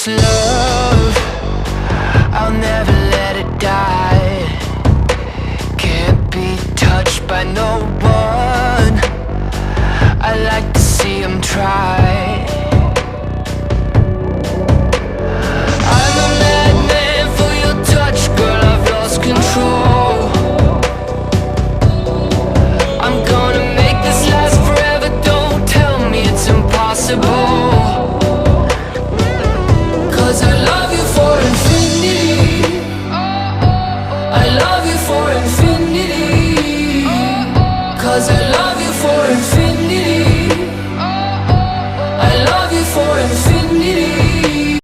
this love, I'll never let it die. Can't be touched by no one, I like to see them try.